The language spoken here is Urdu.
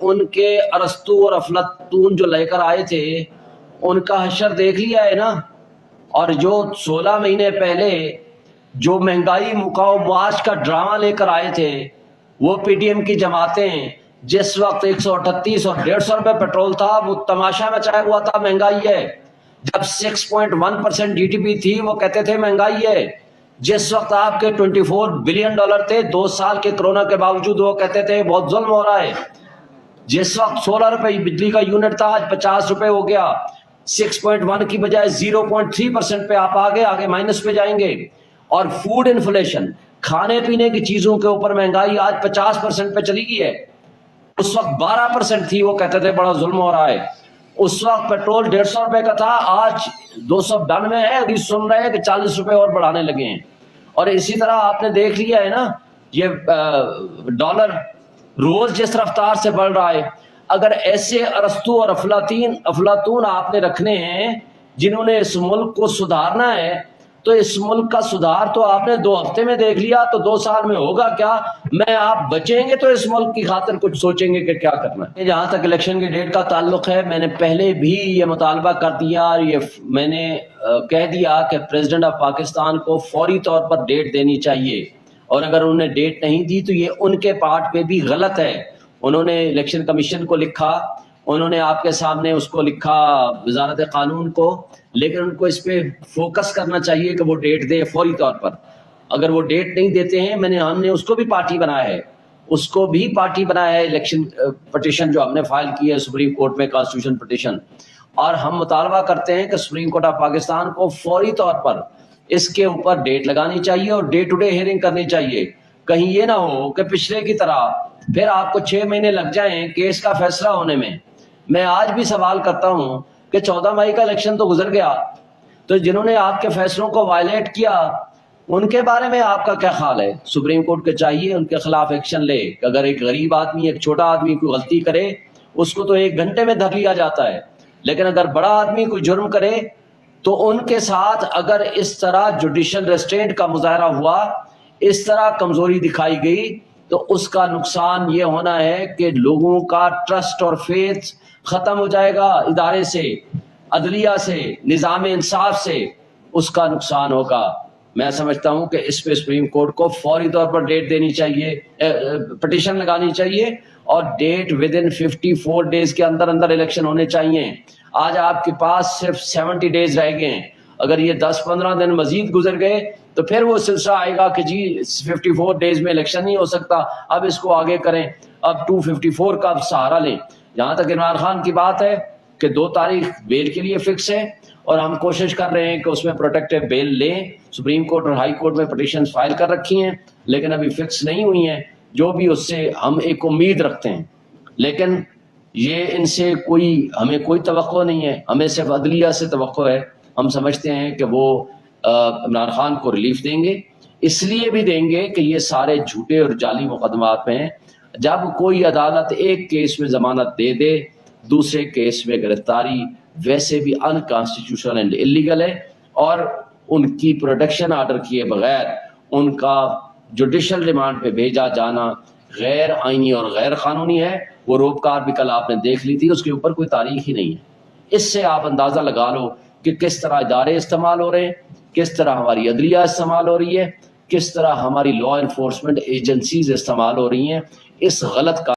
ان کے ارسطو اور افلاطون جو لے کر آئے تھے ان کا حشر دیکھ لیا ہے نا. اور جو 16 مہینے پہلے جو مہنگائی مکاؤ معاش کا ڈرامہ لے کر آئے تھے وہ پی ٹی ایم کی جماعتیں، جس وقت 138 اور 150 روپے پیٹرول تھا وہ تماشا مچایا ہوا تھا مہنگائی ہے. جب 6.1% جی ڈی پی تھی وہ کہتے تھے مہنگائی ہے. جس وقت آپ کے 24 بلین ڈالر تھے 2 سال کے کرونا کے باوجود وہ کہتے تھے بہت ظلم ہو رہا ہے. جس وقت 16 روپے بجلی کا یونٹ تھا آج 50 روپے ہو گیا. 6.1 کی بجائے 0.3% پہ آپ آگے مائنس پہ جائیں گے. اور فوڈ انفلیشن، کھانے پینے کی چیزوں کے اوپر مہنگائی آج 50% پہ چلی گئی ہے. اس وقت 12% تھی وہ کہتے تھے بڑا ظلم ہو رہا ہے. اس وقت پیٹرول 150 روپے کا تھا آج 292 ہے. ابھی سن رہے ہیں کہ 40 روپے اور بڑھانے لگے ہیں. اور اسی طرح آپ نے دیکھ لیا ہے نا یہ ڈالر روز جس رفتار سے بڑھ رہا ہے. اگر ایسے ارسطو اور افلاطون آپ نے رکھنے ہیں جنہوں نے اس ملک کو سدھارنا ہے تو اس ملک کا سدھار تو آپ نے 2 ہفتے میں دیکھ لیا تو 2 سال میں ہوگا کیا؟ میں آپ بچیں گے تو اس ملک کی خاطر کچھ سوچیں گے کہ کیا کرنا ہے. جہاں تک الیکشن کی ڈیٹ کا تعلق ہے میں نے پہلے بھی یہ مطالبہ کر دیا اور یہ میں نے کہہ دیا کہ پریزیڈنٹ آف پاکستان کو فوری طور پر ڈیٹ دینی چاہیے. اور اگر انہوں نے ڈیٹ نہیں دی تو یہ ان کے پارٹ پہ بھی غلط ہے. انہوں نے الیکشن کمیشن کو لکھا، انہوں نے آپ کے سامنے اس کو لکھا وزارت قانون کو، لیکن ان کو اس پہ فوکس کرنا چاہیے کہ وہ ڈیٹ دیں فوری طور پر. اگر وہ ڈیٹ نہیں دیتے ہیں ہم نے اس کو بھی پارٹی بنایا ہے الیکشن پٹیشن جو ہم نے فائل کی ہے سپریم کورٹ میں، کانسٹیٹیوشن پٹیشن. اور ہم مطالبہ کرتے ہیں کہ سپریم کورٹ آف پاکستان کو فوری طور پر اس کے اوپر ڈیٹ لگانی چاہیے اور ڈے ٹو ڈے ہیئرنگ کرنی چاہیے. کہیں یہ نہ ہو کہ پچھلے کی طرح پھر آپ کو 6 مہینے لگ جائیں کیس کا فیصلہ ہونے میں. میں آج بھی سوال کرتا ہوں کہ 14 مئی کا الیکشن تو گزر گیا، تو جنہوں نے آپ کے فیصلوں کو وائلیٹ کیا ان کے بارے میں آپ کا کیا خیال ہے؟ سپریم کورٹ کے چاہیے ان کے خلاف ایکشن لے. اگر ایک غریب آدمی، ایک چھوٹا آدمی کوئی غلطی کرے اس کو تو 1 گھنٹے میں دھر لیا جاتا ہے، لیکن اگر بڑا آدمی کوئی جرم کرے تو ان کے ساتھ اگر اس طرح جوڈیشل ریسٹرینٹ کا مظاہرہ ہوا، اس طرح کمزوری دکھائی گئی تو اس کا نقصان یہ ہونا ہے کہ لوگوں کا ٹرسٹ اور فیتھ ختم ہو جائے گا ادارے سے، عدلیہ سے، نظام انصاف سے، اس کا نقصان ہوگا. میں سمجھتا ہوں کہ اس پہ سپریم کورٹ کو فوری طور پر ڈیٹ دینی چاہیے، پٹیشن لگانی چاہیے اور ڈیٹ ود ان 54 ڈیز کے اندر الیکشن ہونے چاہیے. آج آپ کے پاس صرف 70 ڈیز رہ گئے ہیں. اگر یہ 10-15 دن مزید گزر گئے تو پھر وہ سلسلہ آئے گا کہ جی 54 ڈیز میں الیکشن نہیں ہو سکتا، اب اس کو آگے کریں، اب 254 کا سہارا لیں. جہاں تک عمران خان کی بات ہے کہ 2 تاریخ بیل کے لیے فکس ہے اور ہم کوشش کر رہے ہیں کہ اس میں پروٹیکٹیو بیل لیں. سپریم کورٹ اور ہائی کورٹ میں پٹیشن فائل کر رکھی ہیں لیکن ابھی فکس نہیں ہوئی ہیں. جو بھی اس سے ہم ایک امید رکھتے ہیں، لیکن یہ ان سے ہمیں کوئی توقع نہیں ہے، ہمیں صرف عدلیہ سے توقع ہے. ہم سمجھتے ہیں کہ وہ عمران خان کو ریلیف دیں گے، اس لیے بھی دیں گے کہ یہ سارے جھوٹے اور جعلی مقدمات میں ہیں. جب کوئی عدالت ایک کیس میں ضمانت دے دے دوسرے کیس میں گرفتاری ویسے بھی انکانسٹیٹیوشنل اینڈ اللیگل ہے، اور ان کی پروٹیکشن آرڈر کیے بغیر ان کا جوڈیشل ریمانڈ پہ بھیجا جانا غیر آئینی اور غیر قانونی ہے. وہ روپکار بھی کل آپ نے دیکھ لی تھی، اس کے اوپر کوئی تاریخ ہی نہیں ہے. اس سے آپ اندازہ لگا لو کہ کس طرح ادارے استعمال ہو رہے ہیں، کس طرح ہماری عدلیہ استعمال ہو رہی ہے، کس طرح ہماری لا انفورسمنٹ ایجنسیز استعمال ہو رہی ہیں. اس غلط کا